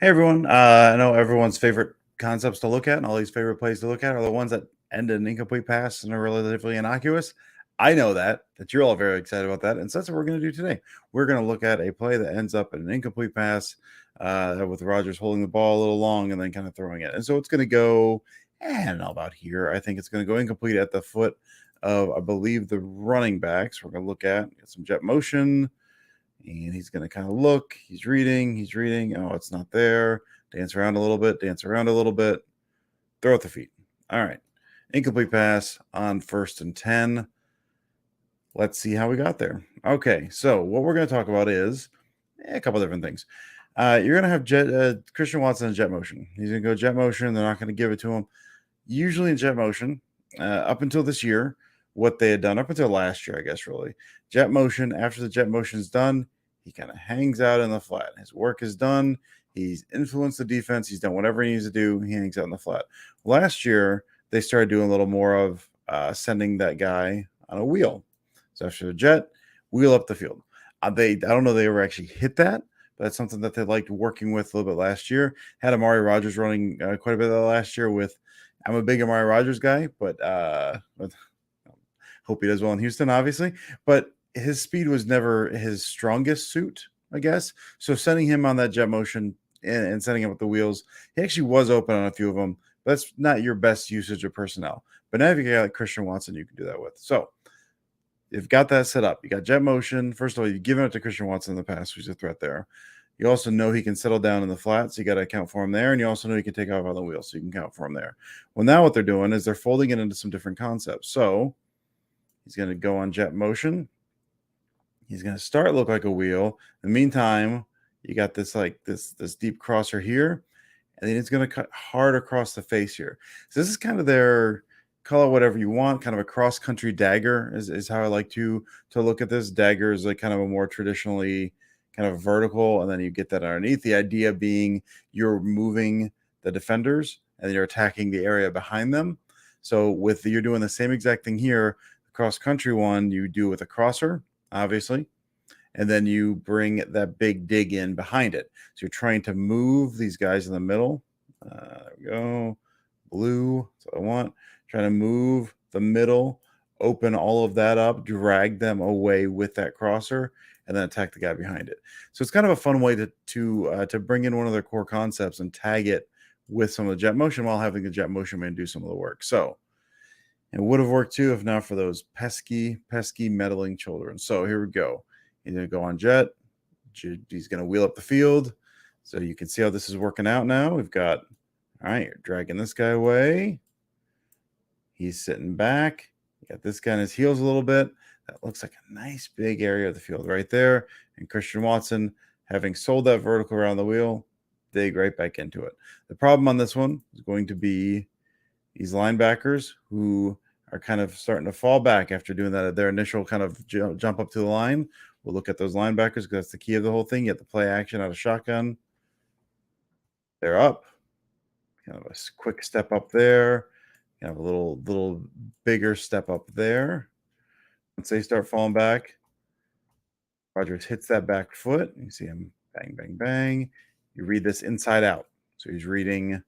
Hey everyone, I know everyone's favorite concepts to look at and all these favorite plays to look at are the ones that end in incomplete pass and are relatively innocuous. I know that you're all very excited about that, and so that's what we're going to do today. We're going to look at a play that ends up in an incomplete pass with Rodgers holding the ball a little long and then kind of throwing it. And so it's going to go, I don't know about here. I think it's going to go incomplete at the foot of, I believe, the running backs. We're going to look at some jet motion. And he's going to kind of look. He's reading. Oh, it's not there. Dance around a little bit. Throw at the feet. All right. Incomplete pass on 1st and 10. Let's see how we got there. Okay. So what we're going to talk about is a couple different things. You're going to have Christian Watson in jet motion. He's going to go jet motion. They're not going to give it to him. Usually in jet motion, up until this year, what they had done, up until last year, I guess, really, jet motion, after the jet motion is done, he kind of hangs out in the flat. His work is done. He's influenced the defense. He's done whatever he needs to do. He hangs out in the flat. Last year, they started doing a little more of sending that guy on a wheel. So after the jet, wheel up the field. I don't know if they ever actually hit that, but that's something that they liked working with a little bit last year. Had Amari Rodgers running quite a bit of that last year with. I'm a big Amari Rodgers guy, but hope he does well in Houston, obviously. But his speed was never his strongest suit, I guess. So sending him on that jet motion and setting him with the wheels, he actually was open on a few of them. But that's not your best usage of personnel. But now if you got Christian Watson, you can do that with. So you've got that set up. You got jet motion. First of all, you've given it to Christian Watson in the past, who's a threat there. You also know he can settle down in the flat, so you got to account for him there. And you also know he can take off on the wheel, so you can count for him there. Well, now what they're doing is they're folding it into some different concepts. So he's going to go on jet motion. He's going to start look like a wheel. In the meantime, you got this this deep crosser here, and then it's going to cut hard across the face here. So this is kind of their, call it whatever you want, kind of a cross country dagger is how I like to look at this. Dagger is like kind of a more traditionally kind of vertical, and then you get that underneath. The idea being you're moving the defenders and you're attacking the area behind them. So you're doing the same exact thing here. The cross country one you do with a crosser, obviously, and then you bring that big dig in behind it. So you're trying to move these guys in the middle. There we go. Blue, that's what I want. Trying to move the middle, open all of that up, drag them away with that crosser, and then attack the guy behind it. So it's kind of a fun way to bring in one of their core concepts and tag it with some of the jet motion while having the jet motion man do some of the work. So it would have worked too if not for those pesky meddling children. So here we go. He's going to go on jet. He's going to wheel up the field. So you can see how this is working out now. We've got, all right, you're dragging this guy away. He's sitting back. You got this guy on his heels a little bit. That looks like a nice big area of the field right there. And Christian Watson, having sold that vertical around the wheel, dig right back into it. The problem on this one is going to be these linebackers who are kind of starting to fall back after doing that, their initial kind of jump up to the line. We'll look at those linebackers because that's the key of the whole thing. You have to play action out of shotgun. They're up. Kind of a quick step up there. Kind of a little bigger step up there. Once they start falling back, Rodgers hits that back foot. You see him bang, bang, bang. You read this inside out. So he's reading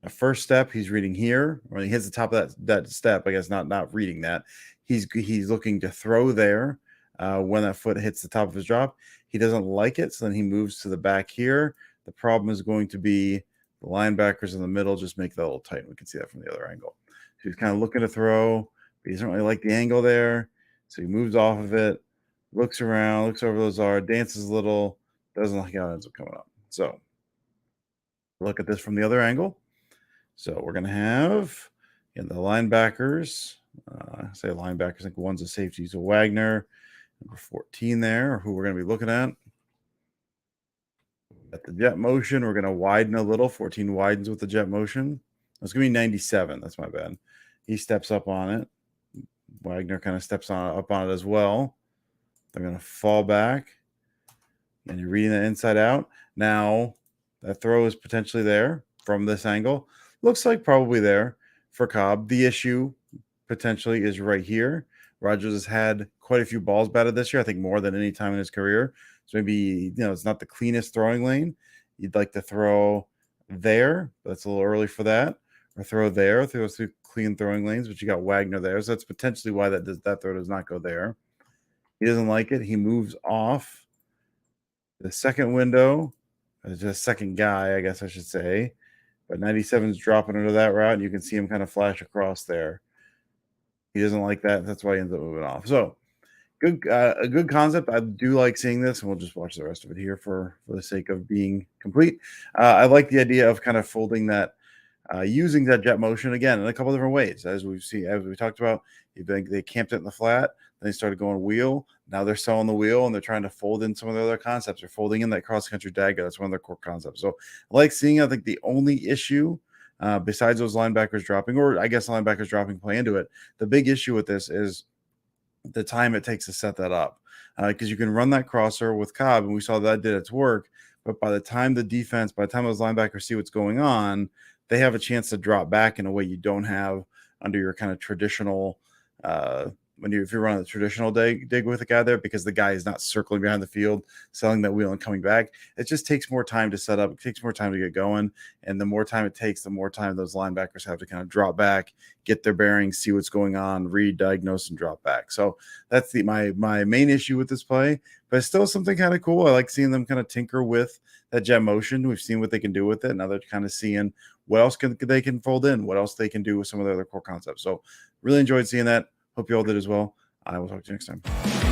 a first step. He's reading here. When he hits the top of that step, I guess not reading that. He's looking to throw there when that foot hits the top of his drop. He doesn't like it, so then he moves to the back here. The problem is going to be the linebackers in the middle just make that a little tight. We can see that from the other angle. So he's kind of looking to throw, but he doesn't really like the angle there. So he moves off of it, looks around, looks over those are, dances a little, doesn't like how it ends up coming up. So look at this from the other angle. So we're going to have the linebackers. Say linebackers, I think one's a safety, so Wagner, number 14 there, who we're going to be looking at. At the jet motion, we're going to widen a little. 14 widens with the jet motion. It's going to be 97. That's my bad. He steps up on it. Wagner kind of steps up on it as well. They're going to fall back. And you're reading that inside out. Now, that throw is potentially there from this angle. Looks like probably there for Cobb. The issue potentially is right here. Rodgers has had quite a few balls batted this year, I think more than any time in his career. So maybe, it's not the cleanest throwing lane. you'd like to throw there. That's a little early for that. Or throw there, throw through clean throwing lanes, but you got Wagner there. So that's potentially why that throw does not go there. He doesn't like it. He moves off the second window. Just second guy, I guess I should say. But 97 is dropping into that route, and you can see him kind of flash across there. He doesn't like that. That's why he ends up moving off. So good, a good concept. I do like seeing this, and we'll just watch the rest of it here for the sake of being complete. I like the idea of kind of folding that, using that jet motion again in a couple different ways, as we talked about. They camped it in the flat, then they started going wheel. Now they're selling the wheel, and they're trying to fold in some of their other concepts. They're folding in that cross country dagger. That's one of their core concepts. So I like seeing. I think the only issue, besides those linebackers dropping, or I guess linebackers dropping play into it, the big issue with this is the time it takes to set that up, because you can run that crosser with Cobb, and we saw that did its work. But by the time those linebackers see what's going on, they have a chance to drop back in a way you don't have under your kind of traditional, if you're running the traditional dig with a guy there, because the guy is not circling behind the field, selling that wheel and coming back. It just takes more time to set up. It takes more time to get going. And the more time it takes, the more time those linebackers have to kind of drop back, get their bearings, see what's going on, read, diagnose, and drop back. So that's my main issue with this play, but it's still something kind of cool. I like seeing them kind of tinker with that jet motion. We've seen what they can do with it. Now they're kind of seeing what else they can fold in, what else they can do with some of their other core concepts. So really enjoyed seeing that. Hope you all did as well. I will talk to you next time.